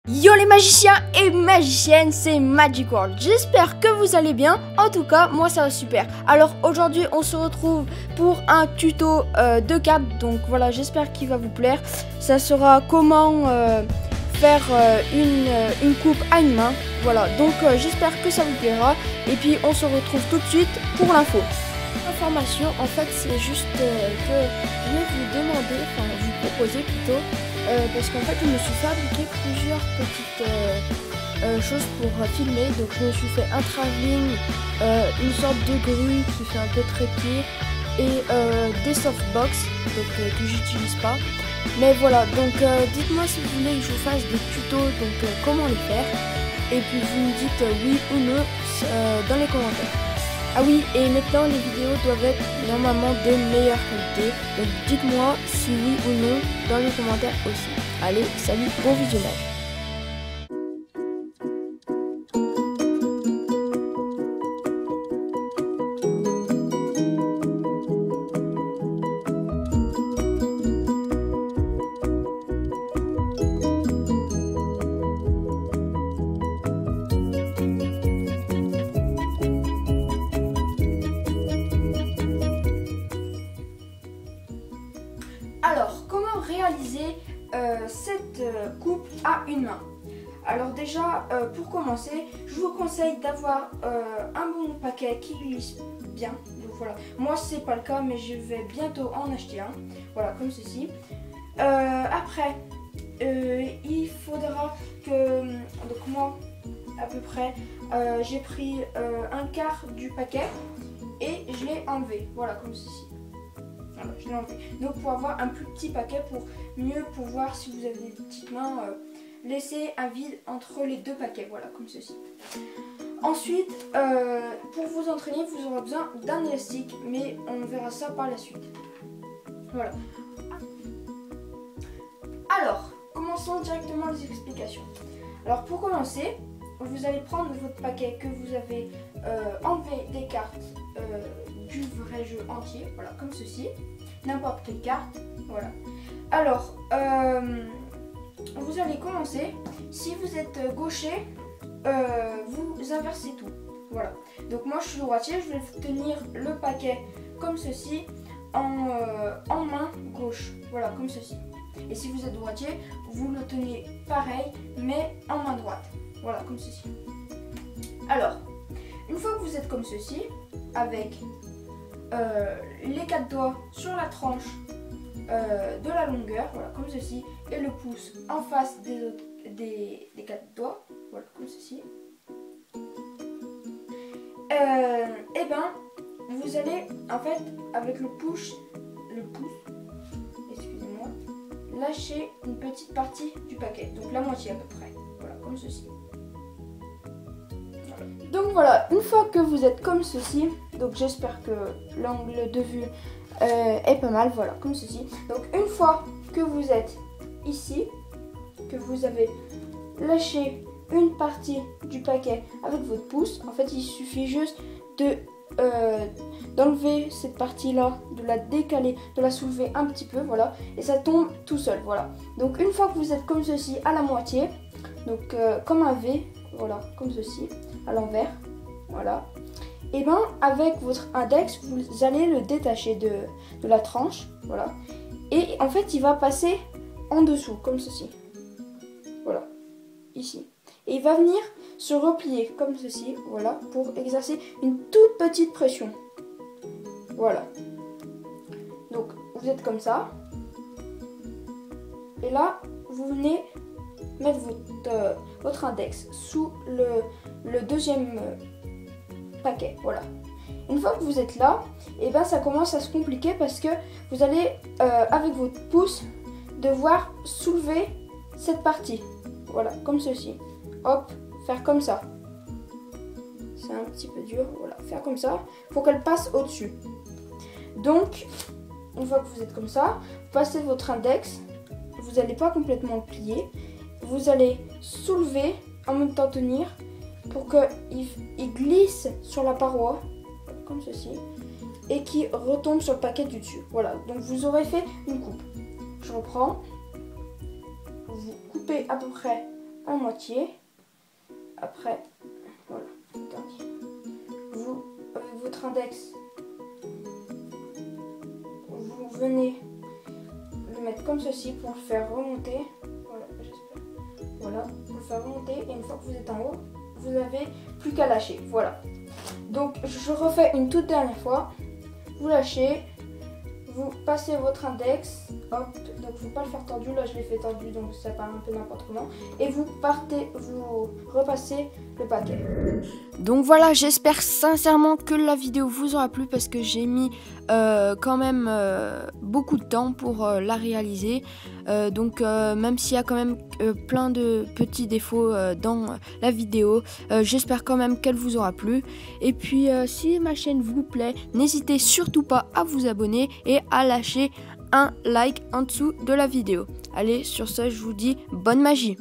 Yo les magiciens et magiciennes, c'est Magic World. J'espère que vous allez bien. En tout cas, moi ça va super. Alors aujourd'hui, on se retrouve pour un tuto de cartes. Donc voilà, j'espère qu'il va vous plaire. Ça sera comment faire une coupe à une main. Voilà, donc j'espère que ça vous plaira. Et puis on se retrouve tout de suite pour l'info. Information, en fait, c'est juste que je vais vous demander, enfin vous proposer plutôt. Parce qu'en fait je me suis fabriqué plusieurs petites choses pour filmer. Donc je me suis fait un travelling, une sorte de grue qui fait un peu trépied et des softbox donc, que j'utilise pas. Mais voilà, donc dites-moi si vous voulez que je vous fasse des tutos, donc comment les faire. Et puis vous me dites oui ou non dans les commentaires. Ah oui, et maintenant les vidéos doivent être normalement de meilleure qualité. Donc dites-moi si oui ou non dans les commentaires aussi. Allez, salut, bon visionnage. Alors, comment réaliser cette coupe à une main? Alors déjà, pour commencer, je vous conseille d'avoir un bon paquet qui glisse bien. Donc voilà, moi c'est pas le cas, mais je vais bientôt en acheter un. Voilà, comme ceci. Après, il faudra que, donc moi, à peu près, j'ai pris un quart du paquet et je l'ai enlevé. Voilà, comme ceci. Voilà, je l'ai enlevé. Donc pour avoir un plus petit paquet, pour mieux pouvoir, si vous avez des petites mains, laisser un vide entre les deux paquets. Voilà, comme ceci. Ensuite, pour vous entraîner, vous aurez besoin d'un élastique, mais on verra ça par la suite. Voilà. Alors, commençons directement les explications. Alors pour commencer, vous allez prendre votre paquet que vous avez enlevé des cartes du vrai jeu entier, voilà, comme ceci, n'importe quelle carte, voilà. Alors, vous allez commencer, si vous êtes gaucher, vous inversez tout, voilà. Donc moi je suis droitier, je vais tenir le paquet comme ceci, en main gauche, voilà, comme ceci. Et si vous êtes droitier, vous le tenez pareil, mais en main droite, voilà, comme ceci. Alors, une fois que vous êtes comme ceci, avec les 4 doigts sur la tranche de la longueur, voilà, comme ceci, et le pouce en face des 4 doigts, voilà, comme ceci. Et ben, vous allez, en fait, avec le pouce, excusez-moi, lâcher une petite partie du paquet, donc la moitié à peu près, voilà, comme ceci. Donc voilà, une fois que vous êtes comme ceci, donc j'espère que l'angle de vue est pas mal, voilà, comme ceci. Donc une fois que vous êtes ici, que vous avez lâché une partie du paquet avec votre pouce, en fait il suffit juste d'enlever cette partie-là, de la décaler, de la soulever un petit peu, voilà, et ça tombe tout seul, voilà. Donc une fois que vous êtes comme ceci à la moitié, donc comme un V, voilà, comme ceci, à l'envers, voilà. Et bien avec votre index, vous allez le détacher de la tranche, voilà. Et en fait, il va passer en dessous, comme ceci, voilà, ici. Et il va venir se replier comme ceci, voilà, pour exercer une toute petite pression, voilà. Donc vous êtes comme ça, et là, vous venez mettre votre index sous le deuxième paquet, voilà. Une fois que vous êtes là, et ben ça commence à se compliquer parce que vous allez avec votre pouce devoir soulever cette partie, voilà, comme ceci. Hop, faire comme ça. C'est un petit peu dur, voilà, faire comme ça pour qu'elle passe au-dessus. Donc, une fois que vous êtes comme ça, vous passez votre index, vous n'allez pas complètement le plier. Vous allez soulever, en même temps tenir, pour qu'il glisse sur la paroi, comme ceci, et qu'il retombe sur le paquet du dessus. Voilà, donc vous aurez fait une coupe. Je reprends. Vous coupez à peu près en moitié. Après, voilà, vous, avec votre index, vous venez le mettre comme ceci pour le faire remonter. Voilà, j'espère. Voilà, pour le faire remonter. Et une fois que vous êtes en haut, vous n'avez plus qu'à lâcher. Voilà. Donc, je refais une toute dernière fois. Vous lâchez. Vous passez votre index, hop, donc il ne faut pas le faire tordu, là je l'ai fait tordu donc ça part un peu n'importe comment. Et vous repassez le paquet. Donc voilà, j'espère sincèrement que la vidéo vous aura plu parce que j'ai mis quand même beaucoup de temps pour la réaliser. Donc même s'il y a quand même plein de petits défauts dans la vidéo, j'espère quand même qu'elle vous aura plu. Et puis si ma chaîne vous plaît, n'hésitez surtout pas à vous abonner et à lâcher un like en dessous de la vidéo. Allez, sur ce, je vous dis bonne magie.